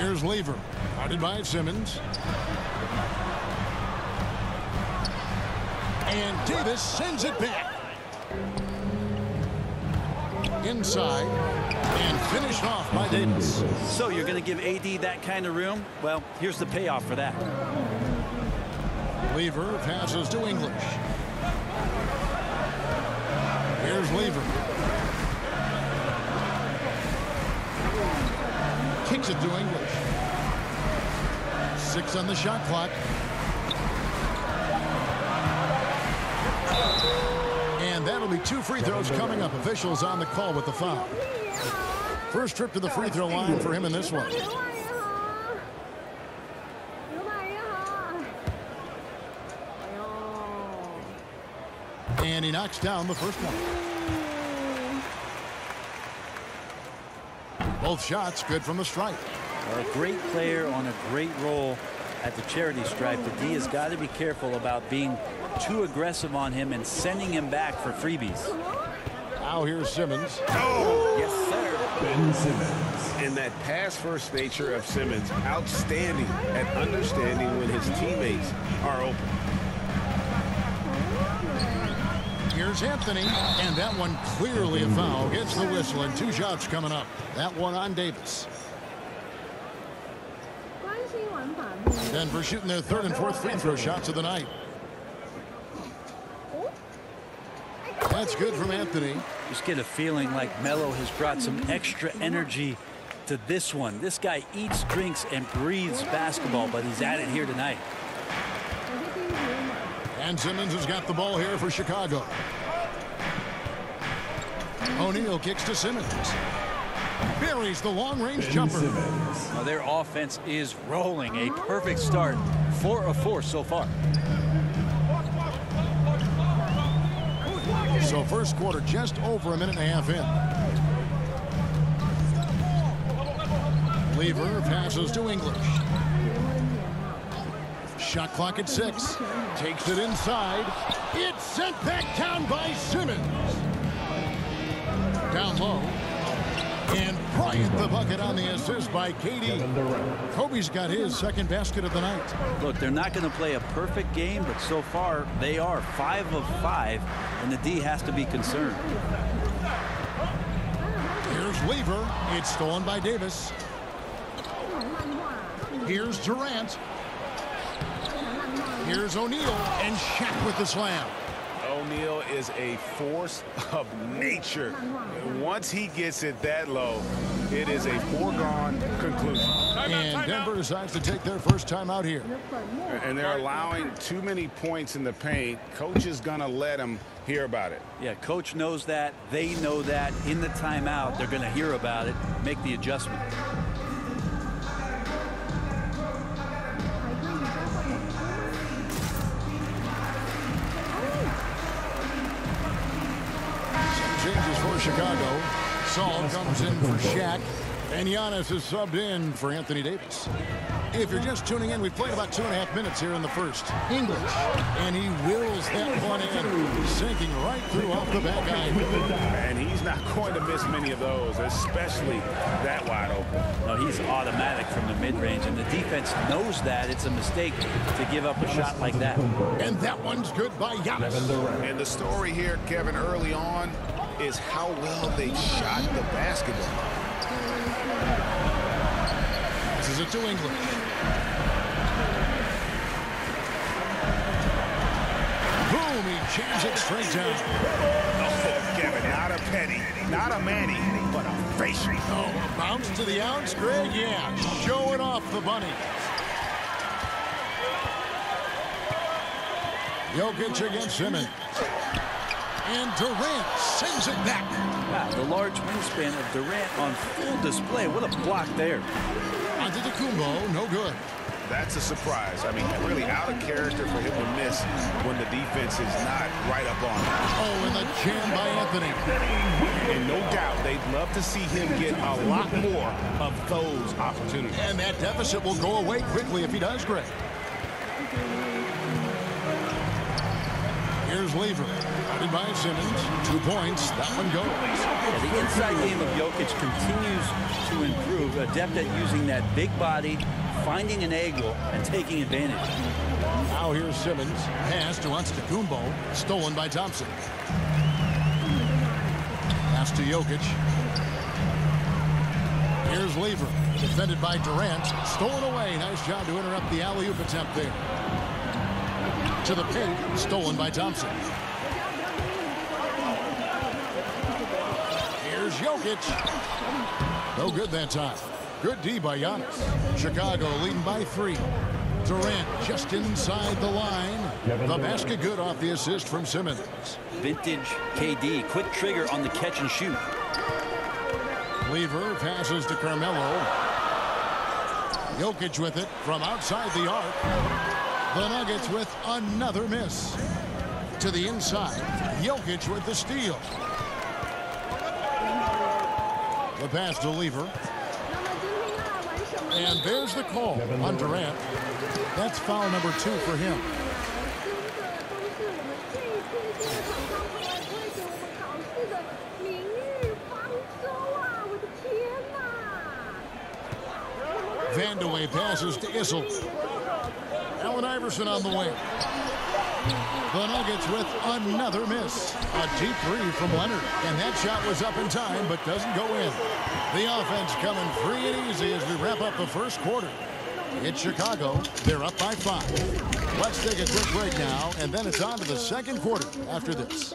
Here's Lever. Guarded by Simmons. And Davis sends it back. Inside. And finished off by Davis. So you're going to give AD that kind of room? Well, here's the payoff for that. Lever passes to English. Here's Lever. Kicks it to English. 6 on the shot clock. And that'll be 2 free throws coming up. Officials on the call with the foul. First trip to the free throw line for him in this one. And he knocks down the first one. Both shots good from the stripe. A great player on a great role at the charity stripe. The D has got to be careful about being too aggressive on him and sending him back for freebies. Now here's Simmons. Oh, yes, sir. Ben Simmons. And that pass-first nature of Simmons, outstanding at understanding when his teammates are open. Here's Anthony, and that one clearly a foul. Gets the whistle, and 2 shots coming up. That one on Davis. Denver shooting their 3rd and 4th free throw shots of the night. That's good from Anthony. Just get a feeling like Melo has brought some extra energy to this one. This guy eats, drinks, and breathes basketball, but he's at it here tonight. And Simmons has got the ball here for Chicago. O'Neal kicks to Simmons. Buries the long-range jumper. Now their offense is rolling. A perfect start. 4 of 4 so far. So first quarter just over a minute and a half in. Lever passes to English. Shot clock at 6. Takes it inside. It's sent back down by Simmons. Down low. And Bryant the bucket on the assist by KD. Kobe's got his 2nd basket of the night. Look, they're not going to play a perfect game, but so far they are 5 of 5, and the D has to be concerned. Here's Lever. It's stolen by Davis. Here's Durant. Here's O'Neal, and Shaq with the slam. O'Neal is a force of nature. Once he gets it that low, it is a foregone conclusion. And Denver decides to take their first time out here. And they're allowing too many points in the paint. Coach is going to let them hear about it. Yeah, coach knows that. They know that. In the timeout, they're going to hear about it, make the adjustment. Changes for Chicago. Saul comes in for Shaq. And Giannis is subbed in for Anthony Davis. If you're just tuning in, we've played about 2.5 minutes here in the first. English. And he wills that one in. Sinking right through off the back iron. And he's not going to miss many of those, especially that wide open. No, he's automatic from the mid-range, and the defense knows that. It's a mistake to give up a shot like that. And that one's good by Giannis. And the story here, Kevin, early on, is how well they shot the basketball. This is it to English. Boom, he jams it straight down. Oh, Kevin, not a penny, not a Manny, but a facial. Oh, a bounce to the outs, Greg? Yeah, showing off the bunny. Jokic against Simmons. And Durant sends it back. Wow, the large wingspan of Durant on full display. What a block there. Antetokounmpo, no good. That's a surprise. I mean, really out of character for him to miss when the defense is not right up on him. Oh, and the jam by Anthony. And no doubt they'd love to see him get a lot more of those opportunities. And that deficit will go away quickly if he does, Greg. Here's Lever. Guarded by Simmons. 2 points. That one goes. Yeah, the inside game of Jokic continues to improve, adept at using that big body, finding an angle, and taking advantage. Now here's Simmons. Pass to Antetokounmpo. Stolen by Thompson. Pass to Jokic. Here's Lever. Defended by Durant. Stolen away. Nice job to interrupt the alley-oop attempt there. To the paint. Stolen by Thompson. Here's Jokic. No good that time. Good D by Giannis. Chicago leading by 3. Durant just inside the line. The basket good off the assist from Simmons. Vintage KD. Quick trigger on the catch and shoot. Lever passes to Carmelo. Jokic with it from outside the arc. The Nuggets with another miss. To the inside. Jokic with the steal. The pass to Lever. And there's the call on Durant. That's foul number 2 for him. Vandeweghe passes to Issel. Allen Iverson on the wing. The Nuggets with another miss. A deep 3 from Leonard. And that shot was up in time, but doesn't go in. The offense coming free and easy as we wrap up the first quarter. It's Chicago. They're up by 5. Let's take a quick break now, and then it's on to the second quarter after this.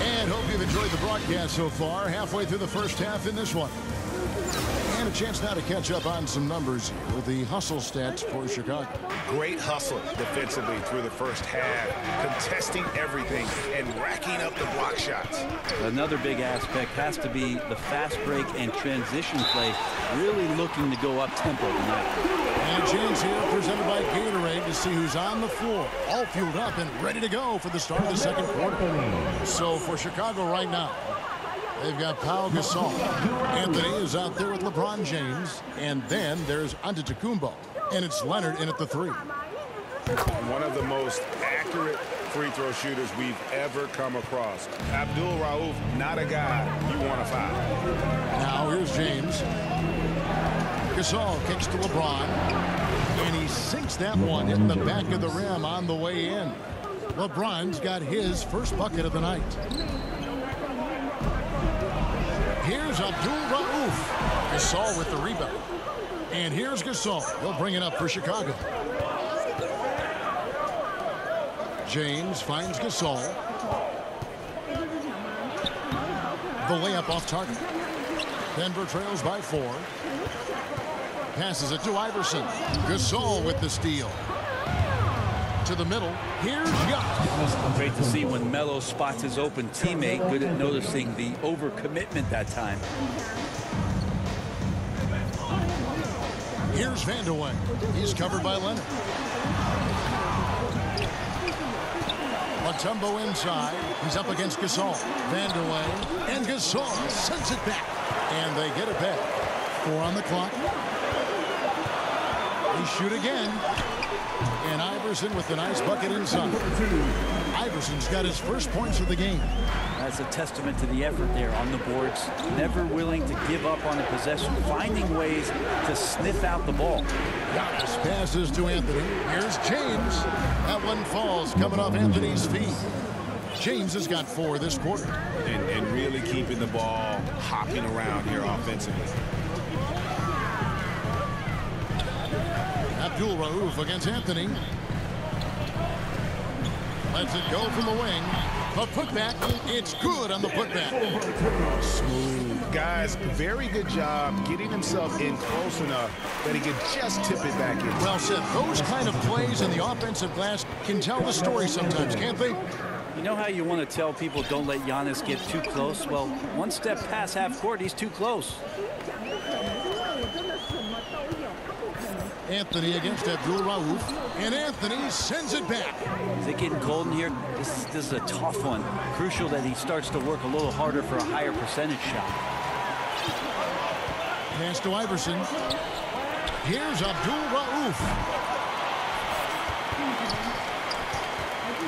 And hope you've enjoyed the broadcast so far. Halfway through the first half in this one. And a chance now to catch up on some numbers here with the hustle stats for Chicago. Great hustle defensively through the first half, contesting everything and racking up the block shots. Another big aspect has to be the fast break and transition play, really looking to go up tempo tonight. And a chance here presented by Gatorade to see who's on the floor, all fueled up and ready to go for the start of the second quarter. So for Chicago right now, they've got Pau Gasol. Anthony is out there with LeBron James. And then there's Antetokounmpo. And it's Leonard in at the 3. One of the most accurate free throw shooters we've ever come across. Abdul Rauf, not a guy you want to foul. Now here's James. Gasol kicks to LeBron. And he sinks that one in the back of the rim on the way in. LeBron's got his first bucket of the night. Here's Abdul Rauf. Gasol with the rebound. And here's Gasol. He'll bring it up for Chicago. James finds Gasol. The layup off target. Denver trails by 4. Passes it to Iverson. Gasol with the steal. To the middle. Here's Giannis. Great to see when Melo spots his open teammate. Good at noticing the overcommitment that time. Here's Vandeweghe. He's covered by Leonard. Mutombo inside. He's up against Gasol. Vandeweghe. And Gasol sends it back. And they get it back. 4 on the clock. They shoot again. And Iverson with the nice bucket inside. Iverson's got his first points of the game. That's a testament to the effort there on the boards. Never willing to give up on a possession, finding ways to sniff out the ball. Giannis passes to Anthony. Here's James. That one falls coming off Anthony's feet. James has got 4 this quarter. And really keeping the ball hopping around here offensively. Abdul Rauf against Anthony. Lets it go from the wing. The putback, it's good on the putback. Smooth. Guys, very good job getting himself in close enough that he could just tip it back in. Well said. Those kind of plays in the offensive glass can tell the story sometimes, can't they? You know how you want to tell people don't let Giannis get too close? Well, one step past half court, he's too close. Anthony against Abdul Rauf. And Anthony sends it back. Is it getting cold in here? This is a tough one. Crucial that he starts to work a little harder for a higher percentage shot. Pass to Iverson. Here's Abdul Rauf.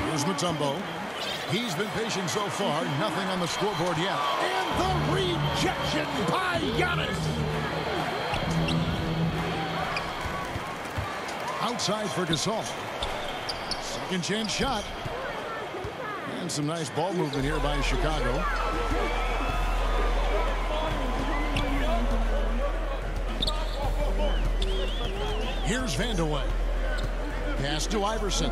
Here's Mutombo. He's been patient so far. Nothing on the scoreboard yet. And the rejection by Giannis. Outside for Gasol. Second chance shot. And some nice ball movement here by Chicago. Here's Vandeweghe. Pass to Iverson.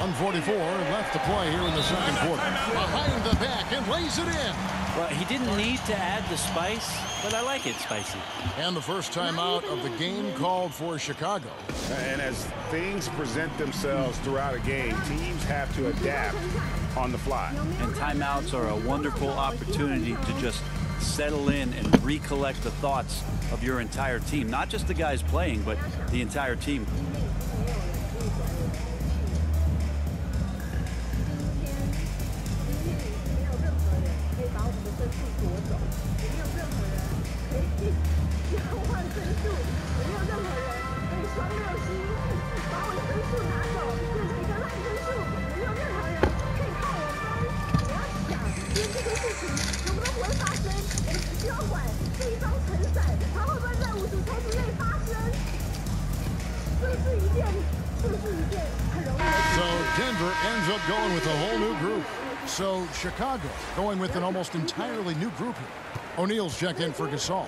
1:44 left to play here in the second quarter. Behind the back and lays it in. Well, he didn't need to add the spice, but I like it spicy. And the first timeout of the game called for Chicago. And as things present themselves throughout a game, teams have to adapt on the fly. And timeouts are a wonderful opportunity to just settle in and recollect the thoughts of your entire team. Not just the guys playing, but the entire team. Denver ends up going with a whole new group. So Chicago going with an almost entirely new group here. O'Neal's checked in for Gasol.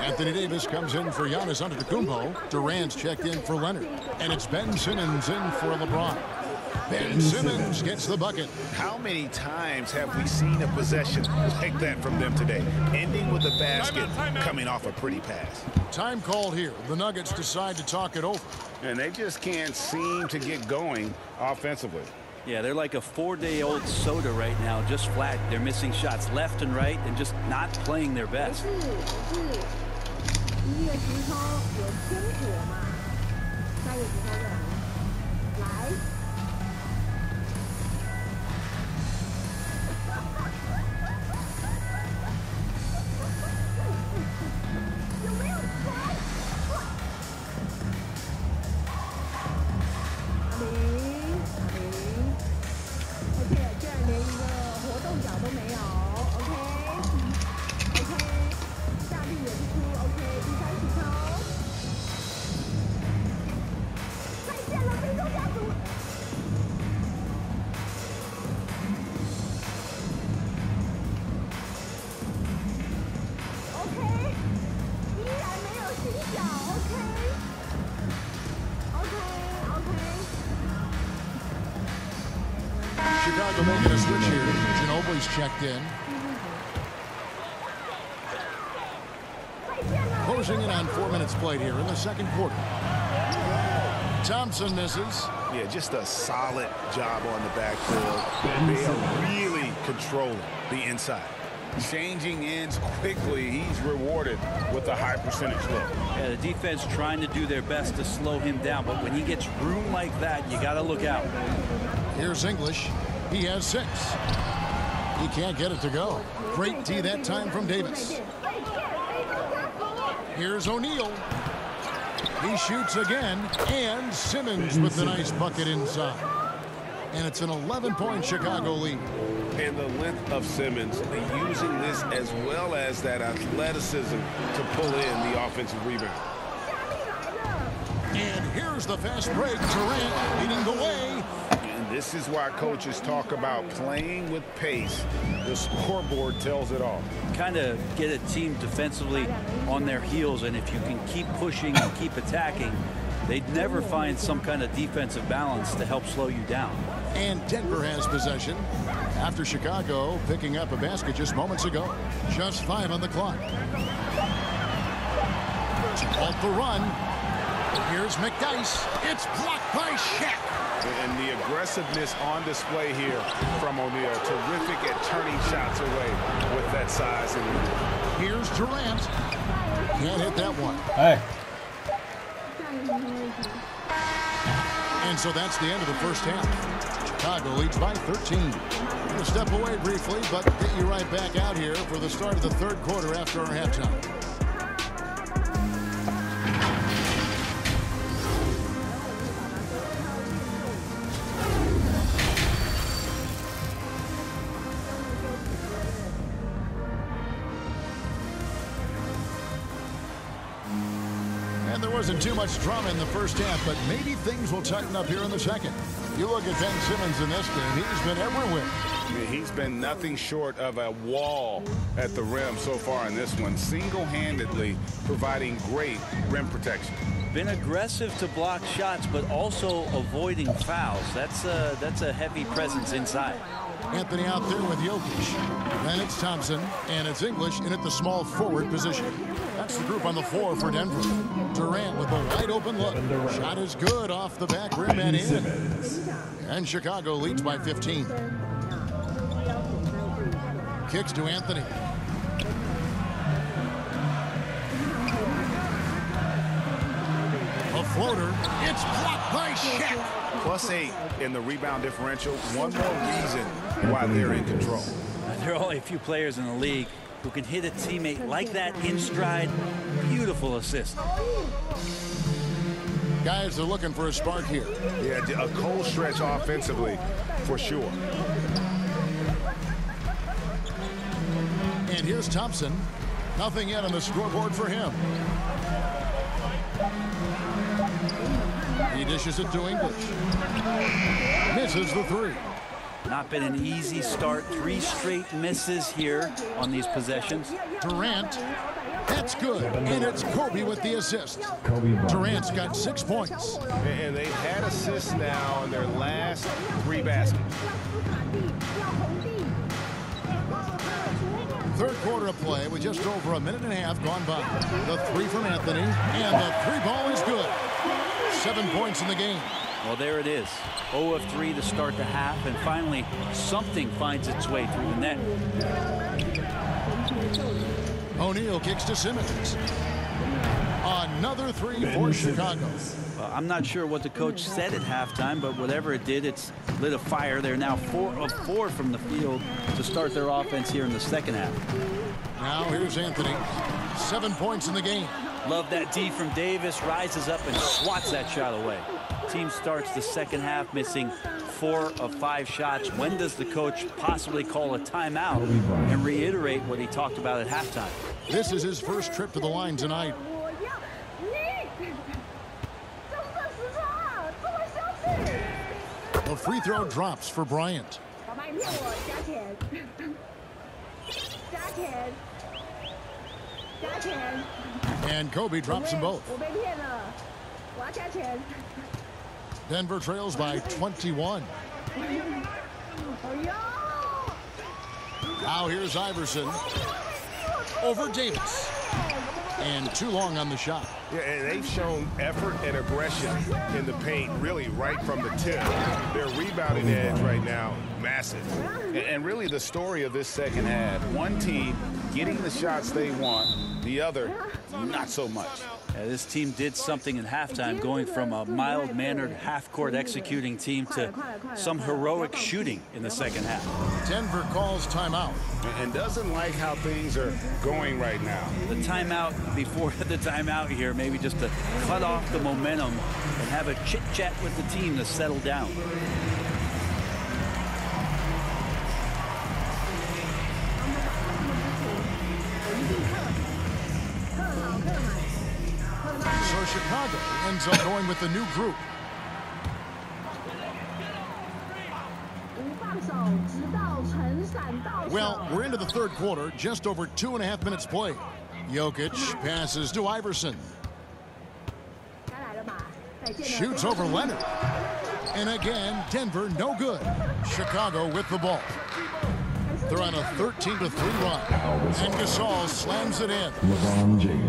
Anthony Davis comes in for Giannis Antetokounmpo. Durant's checked in for Leonard. And it's Ben Simmons in for LeBron. Ben Simmons gets the bucket. How many times have we seen a possession like that from them today? Ending with a basket, coming off a pretty pass. Time called here. The Nuggets decide to talk it over. And they just can't seem to get going offensively. Yeah, they're like a 4-day-old soda right now, just flat. They're missing shots left and right and just not playing their best. Chicago making a switch here. Ginobili's checked in. Closing in on 4 minutes played here in the second quarter. Thompson misses. Yeah, just a solid job on the backfield. They are really controlling the inside. Changing ends quickly. He's rewarded with a high percentage look. Yeah, the defense trying to do their best to slow him down, but when he gets room like that, you got to look out. Here's English. He has 6. He can't get it to go. Great D that time from Davis. Here's O'Neal. He shoots again, and Simmons with the nice bucket inside. And it's an 11-point Chicago lead. And the length of Simmons, using this as well as that athleticism to pull in the offensive rebound. And here's the fast break. Durant leading the way. And this is why coaches talk about playing with pace. The scoreboard tells it all. Kind of get a team defensively on their heels, and if you can keep pushing and keep attacking, they'd never find some kind of defensive balance to help slow you down. And Denver has possession after Chicago picking up a basket just moments ago. Just 5 on the clock. To halt the run. Here's McDyess. It's blocked by Shaq. And the aggressiveness on display here from O'Neal. Terrific at turning shots away with that size. And here's Durant. Can't hit that one. Hey. And so that's the end of the first half. Chicago leads by 13. We're going to step away briefly, but get you right back out here for the start of the third quarter after our halftime. And there wasn't too much drama in the first half, but maybe things will tighten up here in the second. You look at Ben Simmons in this game, he's been everywhere. He's been nothing short of a wall at the rim so far in this one, single-handedly providing great rim protection. Been aggressive to block shots, but also avoiding fouls. That's a heavy presence inside. Anthony out there with Jokic. Then it's Thompson, and it's English in at the small forward position. That's the group on the floor for Denver. Durant with a wide open look. Shot is good off the back rim and in. And Chicago leads by 15. Kicks to Anthony. A floater. It's blocked by Shaq. +8 in the rebound differential. One more reason why they're in control. There are only a few players in the league who can hit a teammate like that in stride. Beautiful assist. Guys are looking for a spark here. Yeah, a cold stretch offensively for sure. And here's Thompson. Nothing yet on the scoreboard for him. He dishes it to English. Misses the three. Not been an easy start. 3 straight misses here on these possessions. Durant. That's good. And it's Kobe with the assist. Durant's got 6 points. And they've had assists now in their last 3 baskets. Third quarter of play with just over a minute and a half gone by. The three from Anthony. And the three ball is good. 7 points in the game. Well, there it is. 0 of 3 to start the half, and finally something finds its way through the net. O'Neal kicks to Simmons. Another three for Chicago. I'm not sure what the coach said at halftime, but whatever it did, it's lit a fire. They're now 4 of 4 from the field to start their offense here in the second half. Now here's Anthony. 7 points in the game. Love that D from Davis. Rises up and swats that shot away. Team starts the second half missing 4 of 5 shots. When does the coach possibly call a timeout and reiterate what he talked about at halftime? This is his first trip to the line tonight. The free throw drops for Bryant. And Kobe drops them both. Denver trails by 21. Now here's Iverson. Over Davis. And too long on the shot. Yeah, and they've shown effort and aggression in the paint, really right from the tip. Their rebounding edge right now, massive. And really the story of this second half, one team getting the shots they want, the other not so much. Yeah, this team did something in halftime, going from a mild-mannered half-court executing team to some heroic shooting in the second half. Denver calls timeout. And doesn't like how things are going right now. The timeout before the timeout here, maybe just to cut off the momentum and have a chit-chat with the team to settle down. So Chicago ends up going with the new group. Well, we're into the third quarter, just over 2.5 minutes played. Jokic passes to Iverson. Shoots over Leonard. And again, Denver no good. Chicago with the ball. They're on a 13-3 run. And Gasol slams it in.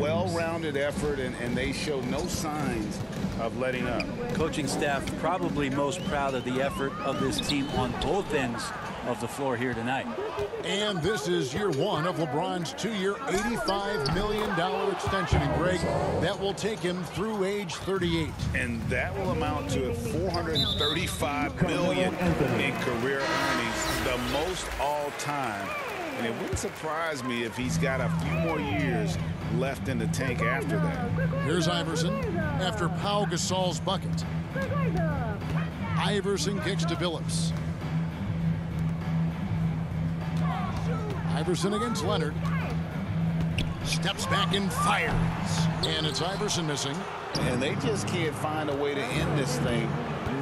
Well-rounded effort, and they show no signs of letting up. Coaching staff probably most proud of the effort of this team on both ends of the floor here tonight. And this is year one of LeBron's 2-year, $85 million extension. And Greg, that will take him through age 38. And that will amount to $435 million in career earnings, the most all time. And it wouldn't surprise me if he's got a few more years left in the tank after that. Here's Iverson after Pau Gasol's bucket. Iverson kicks to Billups. Iverson against Leonard. Steps back and fires. And And it's Iverson missing. And they just can't find a way to end this thing.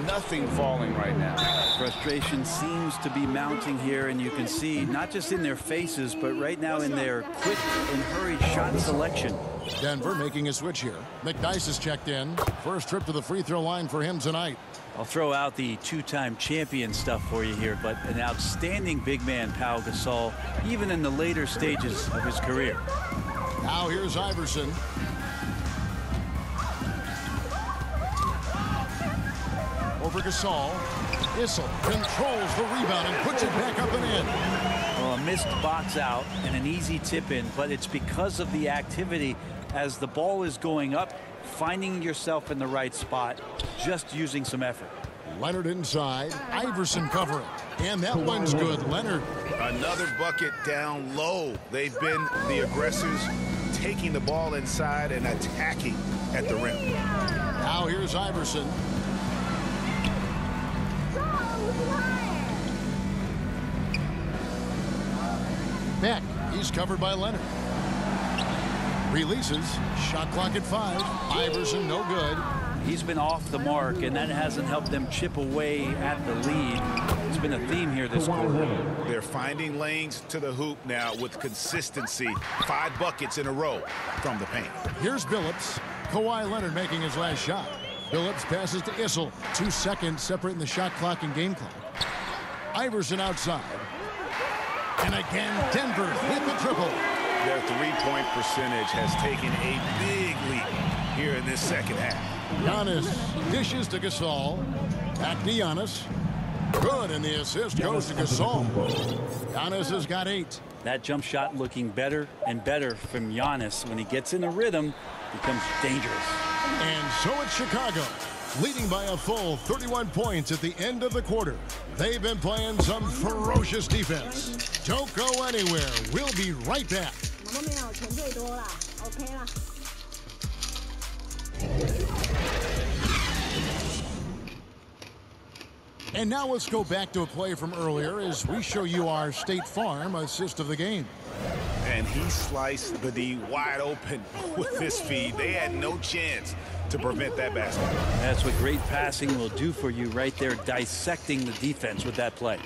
Nothing falling right now. Frustration seems to be mounting here, and you can see not just in their faces, but right now in their quick and hurried shot selection. Denver making a switch here. McNice is checked in. First trip to the free throw line for him tonight. I'll throw out the two-time champion stuff for you here, but an outstanding big man, Pau Gasol, even in the later stages of his career. Now here's Iverson. Over Gasol. Issel controls the rebound and puts it back up and in. Well, a missed box out and an easy tip in, but it's because of the activity as the ball is going up, finding yourself in the right spot, just using some effort. Leonard inside. Iverson covering. And that one's good. Leonard. Another bucket down low. They've been the aggressors, taking the ball inside and attacking at the rim. Now here's Iverson. Beck, he's covered by Leonard. Releases, shot clock at 5. Iverson no good. He's been off the mark, and that hasn't helped them chip away at the lead. It's been a theme here this quarter. They're finding lanes to the hoop now with consistency. 5 buckets in a row from the paint. Here's Billups. Kawhi Leonard making his last shot. Billups passes to Issel. 2 seconds separating the shot clock and game clock. Iverson outside. And again, Denver with the triple. Their three-point percentage has taken a big leap here in this second half. Giannis dishes to Gasol. Back to Giannis. Good, and the assist goes to Gasol. Giannis has got 8. That jump shot looking better and better from Giannis. When he gets in a rhythm, becomes dangerous. And so it's Chicago, leading by a full 31 points at the end of the quarter. They've been playing some ferocious defense. Don't go anywhere. We'll be right back. And now let's go back to a play from earlier as we show you our State Farm assist of the game. And he sliced the D wide open with this feed. They had no chance to prevent that basket. That's what great passing will do for you right there, dissecting the defense with that play.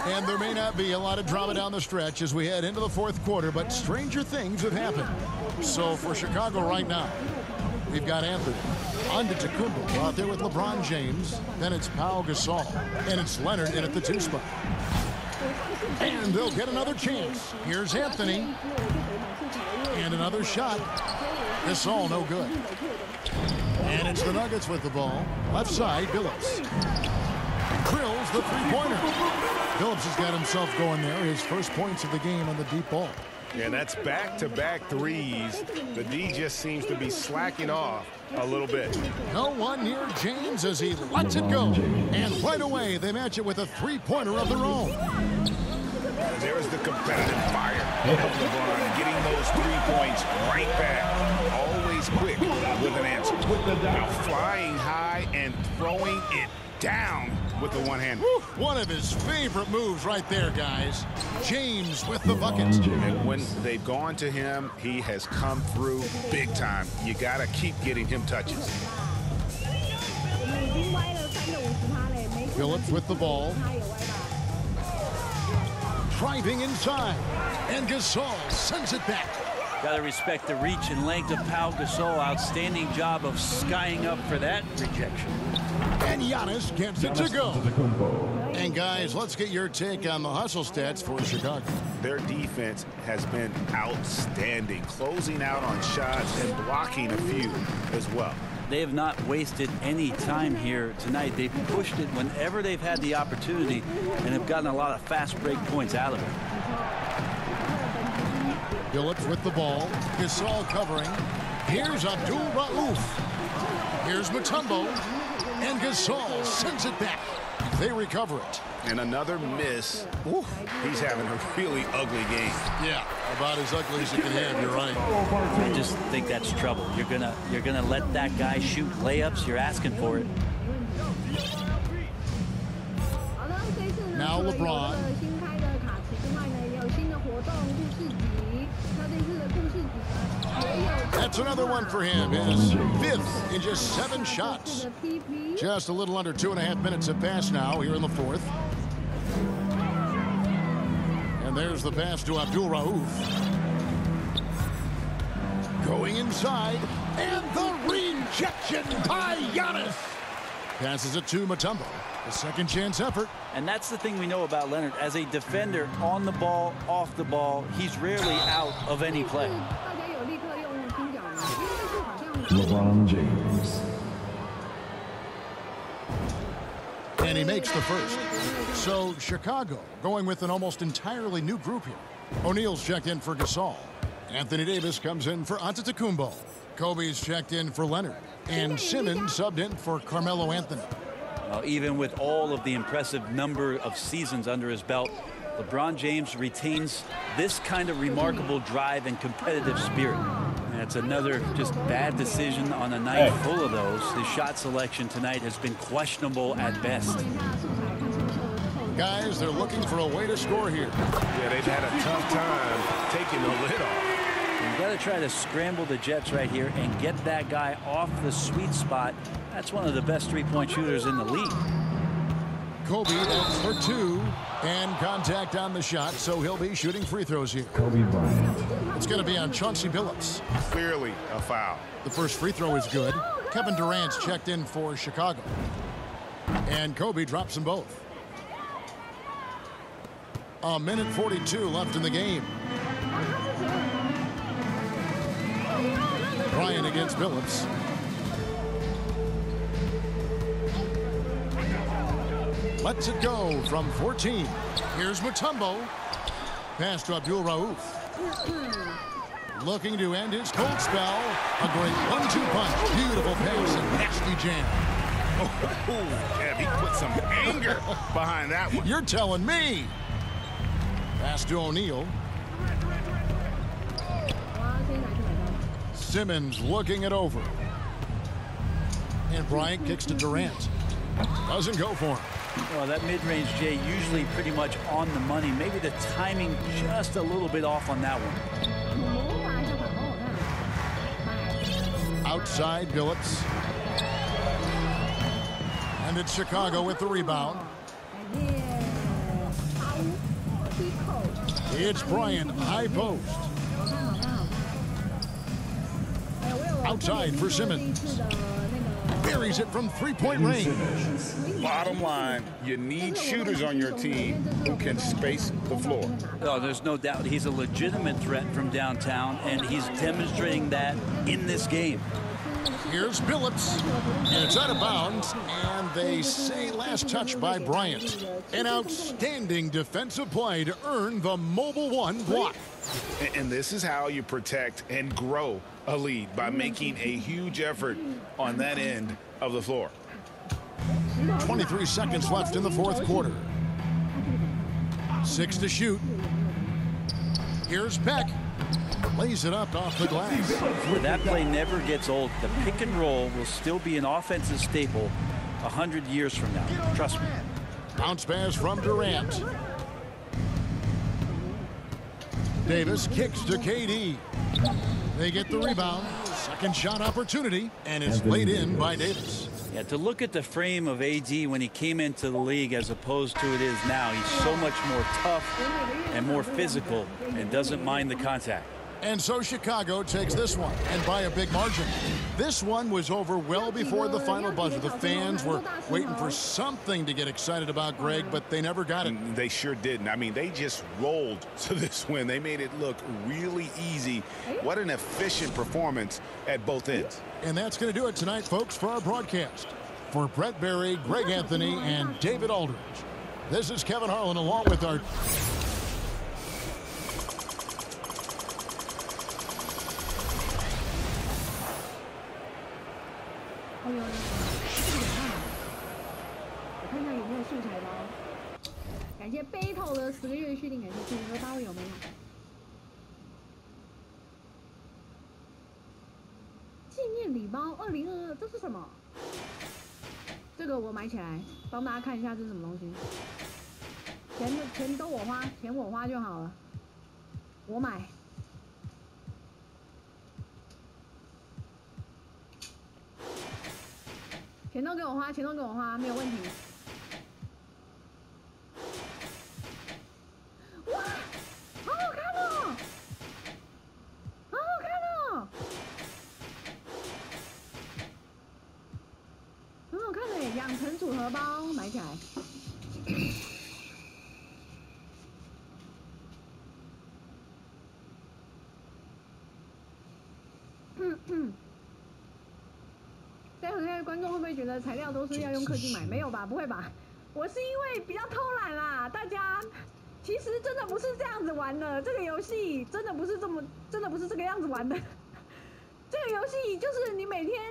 And there may not be a lot of drama down the stretch as we head into the fourth quarter, but stranger things have happened. So for Chicago right now, we've got Anthony Antetokounmpo out there with LeBron James. Then it's Pau Gasol. And it's Leonard in at the 2 spot. And they'll get another chance. Here's Anthony. And another shot. Gasol no good. And it's the Nuggets with the ball. Left side, Billups. Drills the three-pointer. Billups has got himself going there. His first points of the game on the deep ball. Yeah, that's back-to-back threes. The D just seems to be slacking off a little bit. No one near James as he lets it go. And right away, they match it with a three-pointer of their own. There's the competitive fire of LeBron, getting those 3 points right back. Always quick with an answer. Now flying high and throwing it down with the one hand. One of his favorite moves right there, guys. James with the bucket. And when they've gone to him, he has come through big time. You got to keep getting him touches. Billups with the ball. Driving inside. And Gasol sends it back. Got to respect the reach and length of Pau Gasol. Outstanding job of skying up for that rejection. And Giannis gets it to go. And guys, let's get your take on the hustle stats for Chicago. Their defense has been outstanding, closing out on shots and blocking a few as well. They have not wasted any time here tonight. They've pushed it whenever they've had the opportunity and have gotten a lot of fast break points out of it. Billups with the ball. Gasol covering. Here's Abdul Rauf. Here's Mutombo. And Gasol sends it back. They recover it. And another miss. Ooh, he's having a really ugly game. Yeah, about as ugly as you can have. You're right. I just think that's trouble. You're gonna let that guy shoot layups. You're asking for it. Now LeBron. That's another one for him. His 5th in just 7 shots. Just a little under 2.5 minutes have passed now here in the 4th. And there's the pass to Abdul Rauf. Going inside, and the rejection by Giannis. Passes it to Mutombo. A second chance effort. And that's the thing we know about Leonard. As a defender, on the ball, off the ball, he's rarely out of any play. LeBron James. And he makes the first. So Chicago going with an almost entirely new group here. O'Neal's checked in for Gasol. Anthony Davis comes in for Antetokounmpo. Kobe's checked in for Leonard. And Simmons subbed in for Carmelo Anthony. Even with all of the impressive number of seasons under his belt, LeBron James retains this kind of remarkable drive and competitive spirit. That's another just bad decision on a night full of those. His shot selection tonight has been questionable at best. Guys, they're looking for a way to score here. Yeah, they've had a tough time taking the lid off. You've got to try to scramble the Jets right here and get that guy off the sweet spot. That's one of the best three-point shooters in the league. Kobe, that's for 2. And contact on the shot, so he'll be shooting free throws here. Kobe Bryant. It's going to be on Chauncey Billups. Clearly a foul. The first free throw is good. Kevin Durant's checked in for Chicago. And Kobe drops them both. 1:42 left in the game. Bryant against Billups. Lets it go from 14. Here's Mutombo. Pass to Abdul Rauf. Looking to end his cold spell. A great 1-2 punch. Beautiful pass and nasty jam. Oh, yeah, he put some anger behind that one. You're telling me. Pass to O'Neal. Simmons looking it over. And Bryant kicks to Durant. Doesn't go for him. Well, that mid-range, Jay, usually pretty much on the money. Maybe the timing just a little bit off on that one. Outside Billups. And it's Chicago with the rebound. It's Bryant, high post. Outside for Simmons. Buries it from three-point range. Bottom line, you need shooters on your team who can space the floor. Oh, there's no doubt he's a legitimate threat from downtown, and he's demonstrating that in this game. Here's Billups, and it's out of bounds, and they say last touch by Bryant. An outstanding defensive play to earn the Mobile One block. And this is how you protect and grow a lead, by making a huge effort on that end of the floor. 23 seconds left in the 4th quarter. 6 to shoot. Here's Beck. Lays it up off the glass. That play never gets old. The pick and roll will still be an offensive staple 100 years from now. Trust me. Bounce pass from Durant. Davis kicks to KD. They get the rebound. Second shot opportunity, and it's laid in by Davis. Yeah, to look at the frame of AD when he came into the league as opposed to it is now, he's so much more tough and more physical and doesn't mind the contact. And so Chicago takes this one, and by a big margin. This one was over well before the final buzzer. The fans were waiting for something to get excited about, Greg, but they never got it. They sure didn't. I mean, they just rolled to this win. They made it look really easy. What an efficient performance at both ends. And that's going to do it tonight, folks, for our broadcast. For Brett Berry, Greg Anthony, and David Aldridge, this is Kevin Harlan along with our... Battle 的10个月续订，感谢708位有没有？纪念礼包2022，这是什么？这个我买起来，帮大家看一下这是什么东西。钱都我花，钱我花就好了。我买。钱都给我花，钱都给我花，没有问题。哇，好好看哦，好好看哦，很好看诶，养成组合包买起来。待会儿观众会不会觉得材料都是要用氪金买？没有吧，不会吧？我是因为比较偷懒啦，大家其实真的不是这样子玩的，这个游戏真的不是这个样子玩的。这个游戏就是你每天